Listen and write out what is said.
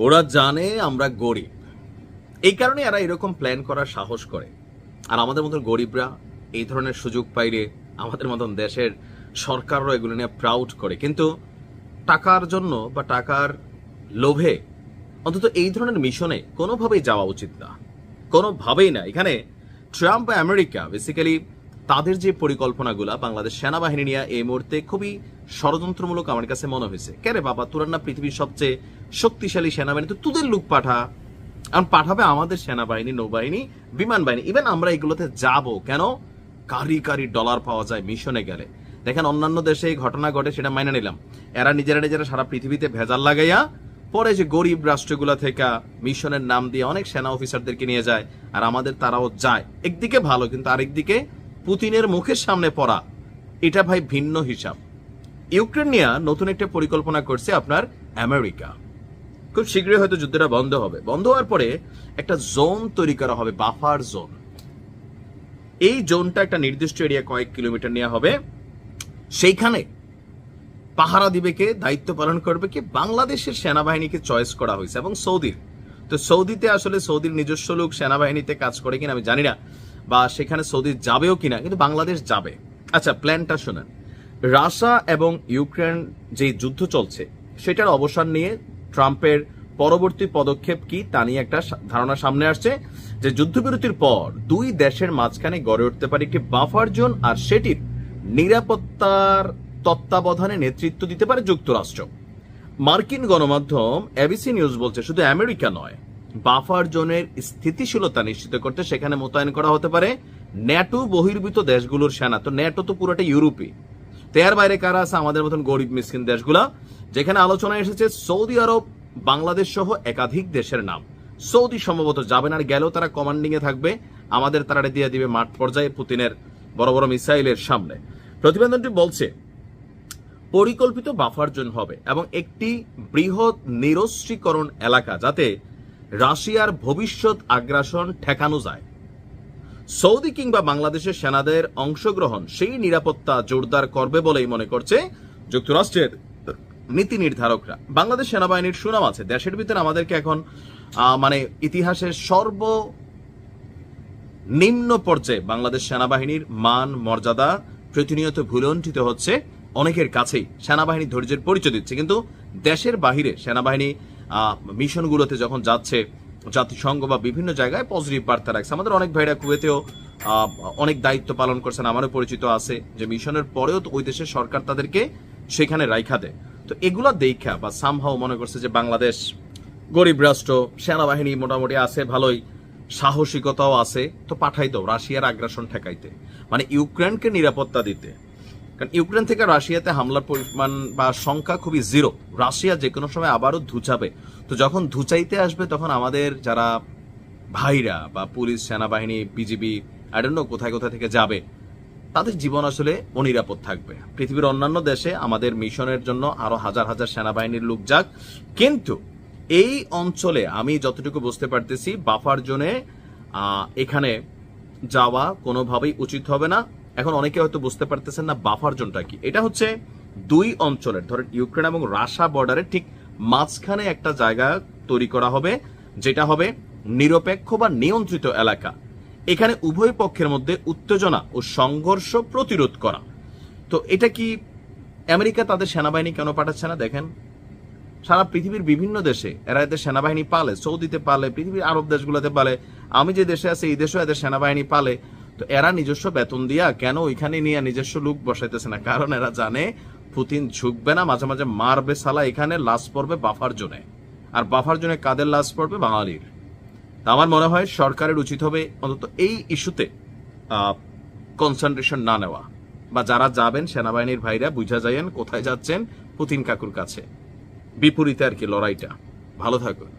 ওরা জানে আমরা গরিব, এই কারণে এরা এরকম প্ল্যান করার সাহস করে। আর আমাদের মতন গরিবরা এই ধরনের সুযোগ পাইলে আমাদের মতন দেশের সরকারও এগুলো নিয়ে প্রাউড করে। কিন্তু টাকার জন্য বা টাকার লোভে অন্তত এই ধরনের মিশনে কোনোভাবেই যাওয়া উচিত না, কোনোভাবেই না। এখানে ট্রাম্প বা আমেরিকা বেসিক্যালি তাদের যে পরিকল্পনাগুলা বাংলাদেশ সেনাবাহিনী নিয়ে এই মুহূর্তে খুবই ষড়যন্ত্রমূলক আমার কাছে মনে হয়েছে। কেন বাবা, তোরা না পৃথিবীর সবচেয়ে শক্তিশালী সেনাবাহিনী, তো তোদের লোক পাঠা, আর পাঠাবে আমাদের সেনাবাহিনী, নৌবাহিনী, বিমান বাহিনী। ইভেন আমরা এগুলোতে যাব কেন? কারি কারি ডলার পাওয়া যায় মিশনে গেলে। দেখেন অন্যান্য দেশে এই ঘটনা ঘটে, সেটা মাইনে নিলাম। এরা নিজেরা সারা পৃথিবীতে ভেজাল লাগাইয়া পরে যে গরিব রাষ্ট্রগুলা থেকে মিশনের নাম দিয়ে অনেক সেনা অফিসারদেরকে নিয়ে যায়, আর আমাদের তারাও যায়। একদিকে ভালো, কিন্তু আরেকদিকে পুতিনের মুখের সামনে পড়া, এটা ভাই ভিন্ন হিসাব। ইউক্রেন নিয়ে নতুন একটা পরিকল্পনা করছে আপনার আমেরিকা। খুব শীঘ্রই হয়তো যুদ্ধটা বন্ধ হবে। বন্ধ হওয়ার পরে একটা জোন তৈরি করা হবে, বাফার জোন। এই জোনটা একটা নির্দিষ্ট এরিয়া কয়েক কিলোমিটার নেওয়া হবে। সেইখানে পাহারা দিবে কে, দায়িত্ব পালন করবে কে? বাংলাদেশের সেনাবাহিনীকে চয়েস করা হয়েছে এবং সৌদির। তো সৌদিতে আসলে সৌদির নিজস্ব লোক সেনাবাহিনীতে কাজ করে কিনা আমি জানি না, বা সেখানে সৌদি যাবেও কিনা, কিন্তু বাংলাদেশ যাবে। আচ্ছা, প্ল্যানটা শোনেন। রাশিয়া এবং ইউক্রেন যে যুদ্ধ চলছে সেটার অবসান নিয়ে ট্রাম্পের পরবর্তী পদক্ষেপ কি তা নিয়ে একটা ধারণা সামনে আসছে, যে যুদ্ধবিরতির পর দুই দেশের মাঝখানে গড়ে উঠতে পারে একটি বাফার জোন, আর সেটির নিরাপত্তার তত্ত্বাবধানে নেতৃত্ব দিতে পারে যুক্তরাষ্ট্র। মার্কিন গণমাধ্যম এবিসি নিউজ বলছে শুধু আমেরিকা নয়, বাফার জোনের স্থিতিশীলতা নিশ্চিত করতে সেখানে মোতায়েন করা হতে পারে ন্যাটো বহির্ভূত দেশগুলোর সেনা। তো ন্যাটো তো পুরোটা ইউরোপী, তো এর বাইরে কারা আছে? আমাদের মতন গরিব মিসকিন দেশগুলা। যেখানে আলোচনায় এসেছে সৌদি আরব, বাংলাদেশ সহ একাধিক দেশের নাম। সৌদি সম্ভবত যাবেন, আর গেলেও তারা কমান্ডিং এ থাকবে, আমাদের তারা দিয়ে দিবে মাঠ পর্যায়ে পুতিনের বড় বড় মিসাইলের সামনে। প্রতিবেদনটি বলছে পরিকল্পিত বাফার জোন হবে এবং একটি বৃহৎ নিরস্ত্রীকরণ এলাকা, যাতে রাশিয়ার ভবিষ্যৎ আগ্রাসন ঠেকানো যায়। সৌদি কিংবা বাংলাদেশের সেনাদের অংশগ্রহণ সেই নিরাপত্তা জোরদার করবে বলেই মনে করছে যুক্তরাষ্ট্রের নীতি নির্ধারকরা। বাংলাদেশ সেনাবাহিনীর সুনাম আছে দেশের ভিতরে। আমাদেরকে এখন মানে ইতিহাসের সর্বনিম্ন পর্যায়ে বাংলাদেশ সেনাবাহিনীর মান মর্যাদা প্রতিনিয়ত ভুলণ্ঠিত হচ্ছে অনেকের কাছেই। সেনাবাহিনী ধৈর্যের পরিচয় দিচ্ছে, কিন্তু দেশের বাহিরে সেনাবাহিনী মিশনগুলোতে যখন যাচ্ছে, জাতিসংঘ বা বিভিন্ন জায়গায় পজিটিভ বার্তা রাখছে। আমাদের অনেক ভাইরা কুয়েতেও অনেক দায়িত্ব পালন করছেন, আমারও পরিচিত আছে, যে মিশনের পরেও তো ওই দেশের সরকার তাদেরকে সেখানে রাইখা দেয়। তো এগুলা দেখা বা সামহাও মনে করছে যে বাংলাদেশ গরিব রাষ্ট্র, সেনাবাহিনী মোটামুটি আছে ভালোই, সাহসিকতাও আছে, তো পাঠাই দাও রাশিয়ার আগ্রাসন ঠেকাইতে, মানে ইউক্রেনকে নিরাপত্তা দিতে। কারণ ইউক্রেন থেকে রাশিয়াতে হামলার পরিমাণ বা সংখ্যা খুবই জিরো। রাশিয়া যে কোনো সময় আবারও ধুচাবে। তো যখন ধুচাইতে আসবে তখন আমাদের যারা ভাইরা বা পুলিশ, সেনাবাহিনী, বিজিবি, আই ডোন্ট নো কোথায় কোথায় থেকে যাবে, তাদের জীবন আসলে অনিরাপদ থাকবে। পৃথিবীর অন্যান্য দেশে আমাদের মিশনের জন্য আরো হাজার হাজার সেনাবাহিনীর লোক যাক, কিন্তু এই অঞ্চলে আমি যতটুকু বুঝতে পারতেছি বাফার জোনে এখানে যাওয়া কোনোভাবেই উচিত হবে না। এখন অনেকে হয়তো বুঝতে পারতেছেন না বাফার জোনটা কি। এটা হচ্ছে দুই অঞ্চলের, ধরেন ইউক্রেন এবং রাশিয়া বর্ডারের ঠিক মাঝখানে একটা জায়গা তৈরি করা হবে, যেটা হবে নিরপেক্ষ বা নিয়ন্ত্রিত এলাকা। এখানে উভয় পক্ষের মধ্যে উত্তেজনা ও সংঘর্ষ প্রতিরোধ করা। তো এটা কি আমেরিকা তাদের সেনাবাহিনী কেন পাঠাচ্ছে না? দেখেন সারা পৃথিবীর বিভিন্ন দেশে এরা এদের সেনাবাহিনী পালে, সৌদিতে পালে, পৃথিবীর আরব দেশগুলোতে পালে, আমি যে দেশে আছি এই দেশেও এদের সেনাবাহিনী পালে। তো এরা নিজস্ব বেতন দিয়া কেন ওইখানে নিয়ে নিজস্ব লোক বসাইতেছে না? কারণ এরা জানে পুতিন ঝুঁকবে না, মাঝে মাঝে মারবে সালা। এখানে লাশ পড়বে বাফার জোনে, আর বাফার জোনে কাদের লাশ পড়বে? বাঙালির। আমার মনে হয় সরকারের উচিত হবে অন্তত এই ইস্যুতে কনসেন্ট্রেশন না নেওয়া, বা যারা যাবেন সেনাবাহিনীর ভাইরা বুঝা যায়েন কোথায় যাচ্ছেন, পুতিন কাকুর কাছে। বিপরীতে আর কি লড়াইটা। ভালো থাকুন।